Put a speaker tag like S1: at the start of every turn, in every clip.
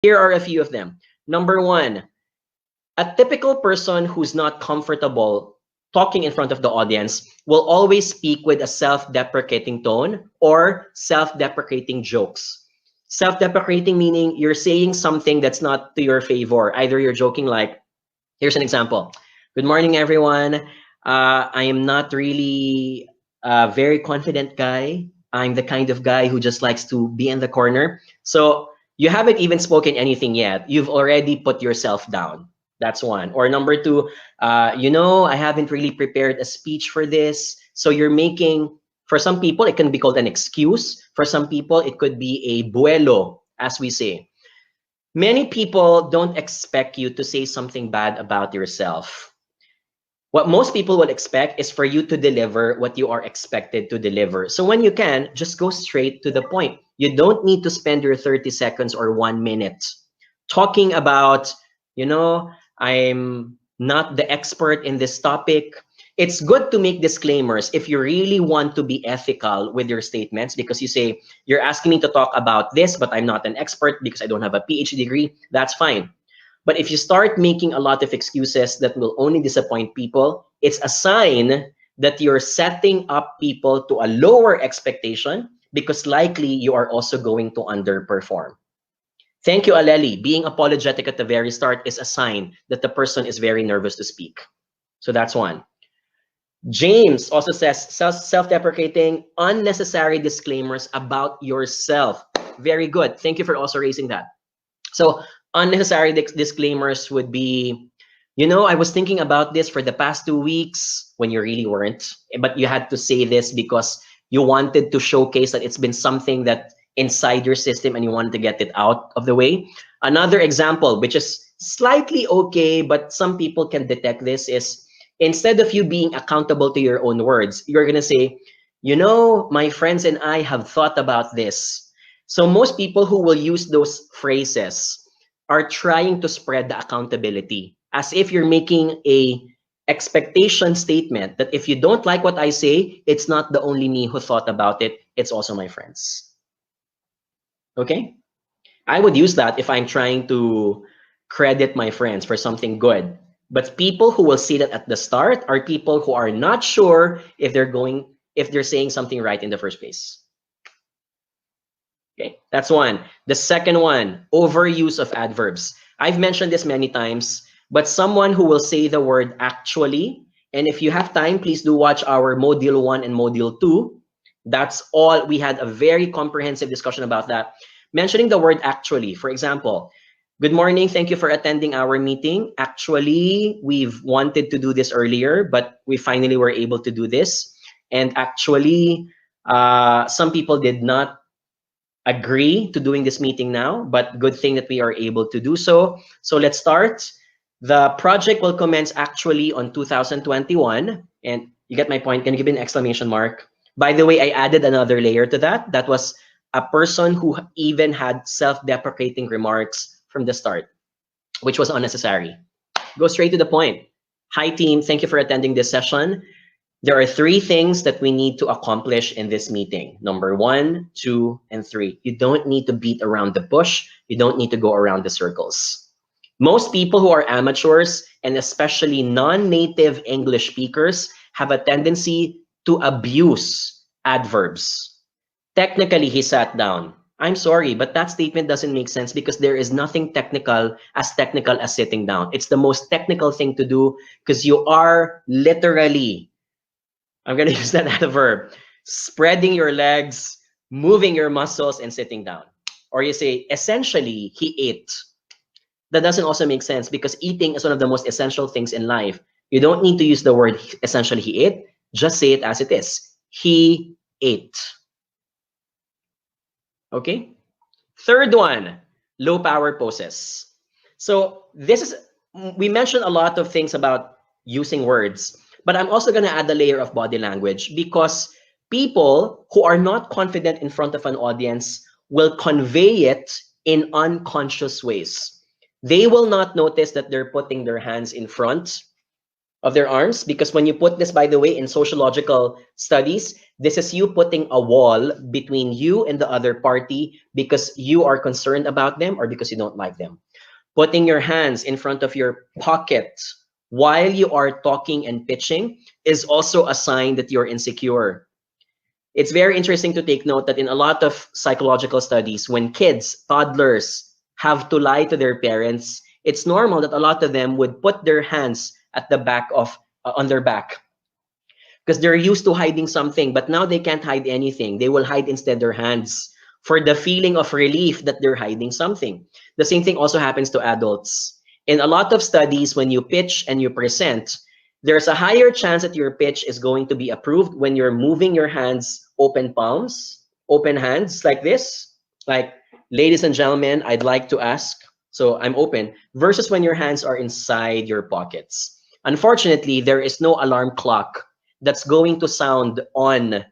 S1: Here are a few of them. Number one, a typical person who's not comfortable talking in front of the audience will always speak with a self-deprecating tone or self-deprecating jokes. Self-deprecating meaning you're saying something that's not to your favor. Either you're joking like, here's an example. Good morning, everyone. I am not really a very confident guy. I'm the kind of guy who just likes to be in the corner. So you haven't even spoken anything yet. You've already put yourself down. That's one. Or number two, I haven't really prepared a speech for this. So you're making, for some people, it can be called an excuse. For some people, it could be a buelo, as we say. Many people don't expect you to say something bad about yourself. What most people will expect is for you to deliver what you are expected to deliver. So when you can, just go straight to the point. You don't need to spend your 30 seconds or 1 minute talking about, I'm not the expert in this topic. It's good to make disclaimers if you really want to be ethical with your statements, because you say, you're asking me to talk about this, but I'm not an expert because I don't have a PhD degree. That's fine. But if you start making a lot of excuses that will only disappoint people, it's a sign that you're setting up people to a lower expectation, because likely you are also going to underperform. Thank you, Aleli. Being apologetic at the very start is a sign that the person is very nervous to speak. So that's one. James also says, self-deprecating, unnecessary disclaimers about yourself. Very good. Thank you for also raising that. So unnecessary disclaimers would be, I was thinking about this for the past 2 weeks, when you really weren't, but you had to say this because you wanted to showcase that it's been something that inside your system and you wanted to get it out of the way. Another example, which is slightly okay, but some people can detect this, is instead of you being accountable to your own words, you're going to say, my friends and I have thought about this. So most people who will use those phrases are trying to spread the accountability, as if you're making a expectation statement that if you don't like what I say, it's not the only me who thought about it, it's also my friends. Okay? I would use that if I'm trying to credit my friends for something good. But people who will see that at the start are people who are not sure if they're saying something right in the first place. Okay, that's one. The second one, overuse of adverbs. I've mentioned this many times, but someone who will say the word actually, and if you have time, please do watch our Module 1 and Module 2. That's all. We had a very comprehensive discussion about that. Mentioning the word actually, for example, good morning, thank you for attending our meeting. Actually, we've wanted to do this earlier, but we finally were able to do this. And actually, some people did not agree to doing this meeting now, but good thing that we are able to do so. So let's start. The project will commence actually on 2021. And you get my point. Can you give me an exclamation mark? By the way, I added another layer to that. That was a person who even had self-deprecating remarks from the start, which was unnecessary. Go straight to the point. Hi, team. Thank you for attending this session. There are 3 things that we need to accomplish in this meeting. Number 1, 2, and 3. You don't need to beat around the bush. You don't need to go around the circles. Most people who are amateurs, and especially non-native English speakers, have a tendency to abuse adverbs. Technically, he sat down. I'm sorry, but that statement doesn't make sense because there is nothing technical as sitting down. It's the most technical thing to do because you are literally, I'm going to use that adverb, spreading your legs, moving your muscles, and sitting down. Or you say, essentially, he ate. That doesn't also make sense because eating is one of the most essential things in life. You don't need to use the word essentially he ate. Just say it as it is. He ate. Okay? Third one, low power poses. So we mentioned a lot of things about using words, but I'm also going to add a layer of body language because people who are not confident in front of an audience will convey it in unconscious ways. They will not notice that they're putting their hands in front. of their arms, because when you put this, by the way, in sociological studies, this is you putting a wall between you and the other party because you are concerned about them or because you don't like them. Putting your hands in front of your pocket while you are talking and pitching is also a sign that you're insecure. It's very interesting to take note that in a lot of psychological studies, when kids, toddlers, have to lie to their parents, it's normal that a lot of them would put their hands at the back of on their back because they're used to hiding something, but now they can't hide anything. They will hide instead their hands for the feeling of relief that they're hiding something. The same thing also happens to adults. In a lot of studies, when you pitch and you present, there's a higher chance that your pitch is going to be approved when you're moving your hands open palms, open hands like this, like, ladies and gentlemen, I'd like to ask, so I'm open, versus when your hands are inside your pockets. Unfortunately, there is no alarm clock that's going to sound on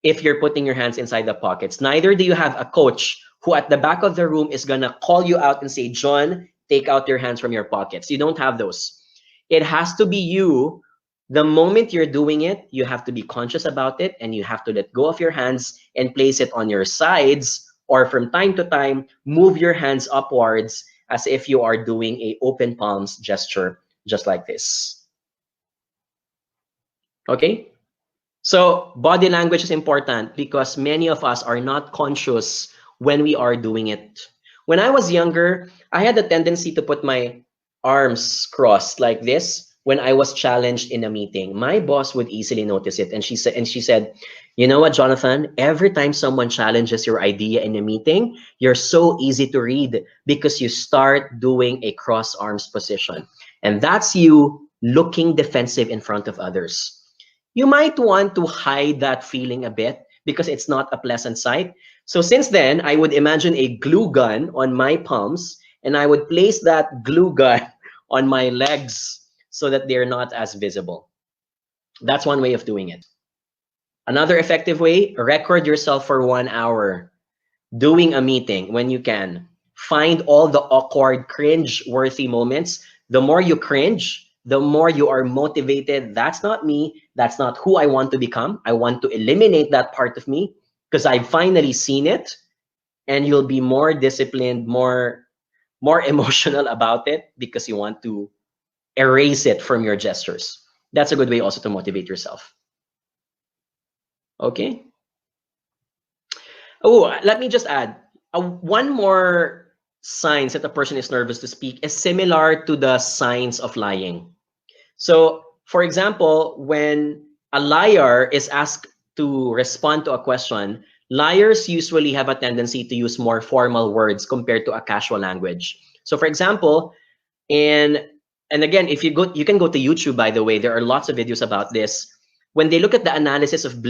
S1: if you're putting your hands inside the pockets. Neither do you have a coach who at the back of the room is going to call you out and say, John, take out your hands from your pockets. You don't have those. It has to be you. The moment you're doing it, you have to be conscious about it and you have to let go of your hands and place it on your sides, or from time to time, move your hands upwards as if you are doing a open palms gesture, just like this. Okay? So body language is important because many of us are not conscious when we are doing it. When I was younger, I had a tendency to put my arms crossed like this when I was challenged in a meeting. My boss would easily notice it, and she said, "You know what, Jonathan? Every time someone challenges your idea in a meeting, you're so easy to read because you start doing a cross arms position, and that's you looking defensive in front of others." You might want to hide that feeling a bit because it's not a pleasant sight. So since then, I would imagine a glue gun on my palms, and I would place that glue gun on my legs so that they're not as visible. That's one way of doing it. Another effective way, record yourself for 1 hour doing a meeting when you can. Find all the awkward, cringe-worthy moments. The more you cringe, the more you are motivated. That's not me. That's not who I want to become. I want to eliminate that part of me because I've finally seen it. And you'll be more disciplined, more emotional about it because you want to erase it from your gestures. That's a good way also to motivate yourself. Okay. Oh, let me just add one more signs that a person is nervous to speak is similar to the signs of lying. So, for example, when a liar is asked to respond to a question, liars usually have a tendency to use more formal words compared to a casual language. So, for example, and again, if you go, you can go to YouTube, by the way, there are lots of videos about this. When they look at the analysis of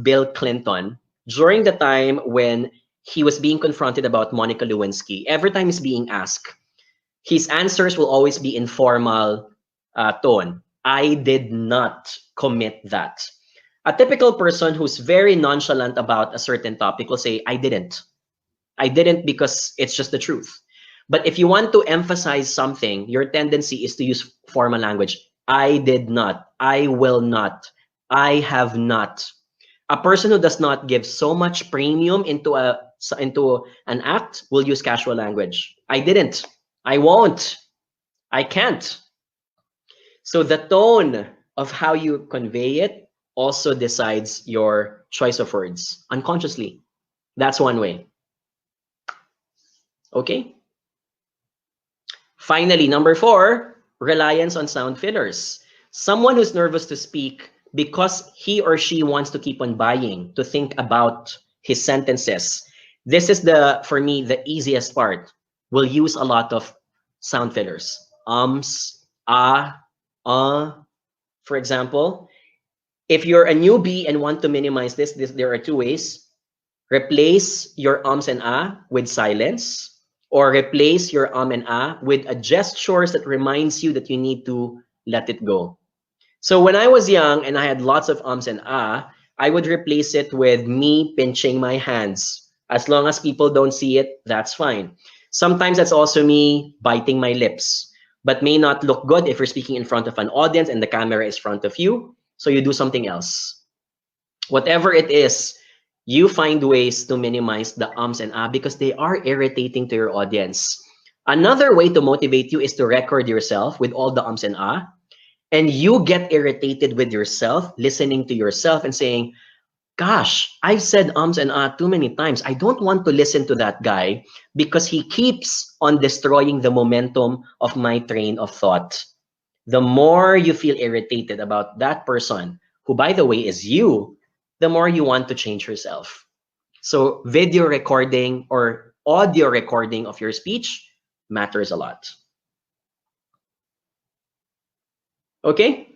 S1: Bill Clinton during the time when he was being confronted about Monica Lewinsky, every time he's being asked, his answers will always be in formal tone. I did not commit that. A typical person who's very nonchalant about a certain topic will say, I didn't. I didn't because it's just the truth. But if you want to emphasize something, your tendency is to use formal language. I did not. I will not. I have not. A person who does not give so much premium into an act will use casual language. I didn't. I won't. I can't. So the tone of how you convey it also decides your choice of words unconsciously. That's one way. Okay. Finally, number 4, reliance on sound fillers. Someone who's nervous to speak because he or she wants to keep on buying, to think about his sentences. This is for me, the easiest part. We'll use a lot of sound fillers. For example. If you're a newbie and want to minimize this, there are 2 ways. Replace your ums and with silence, or replace your and with a gestures that reminds you that you need to let it go. So when I was young and I had lots of ums and I would replace it with me pinching my hands. As long as people don't see it, that's fine. Sometimes that's also me biting my lips. but may not look good if you're speaking in front of an audience and the camera is in front of you. So you do something else. Whatever it is, you find ways to minimize the ums and ah because they are irritating to your audience. Another way to motivate you is to record yourself with all the ums and ah, and you get irritated with yourself, listening to yourself and saying, gosh, I've said ums and ah too many times. I don't want to listen to that guy because he keeps on destroying the momentum of my train of thought. The more you feel irritated about that person, who by the way is you, the more you want to change yourself. So video recording or audio recording of your speech matters a lot. Okay?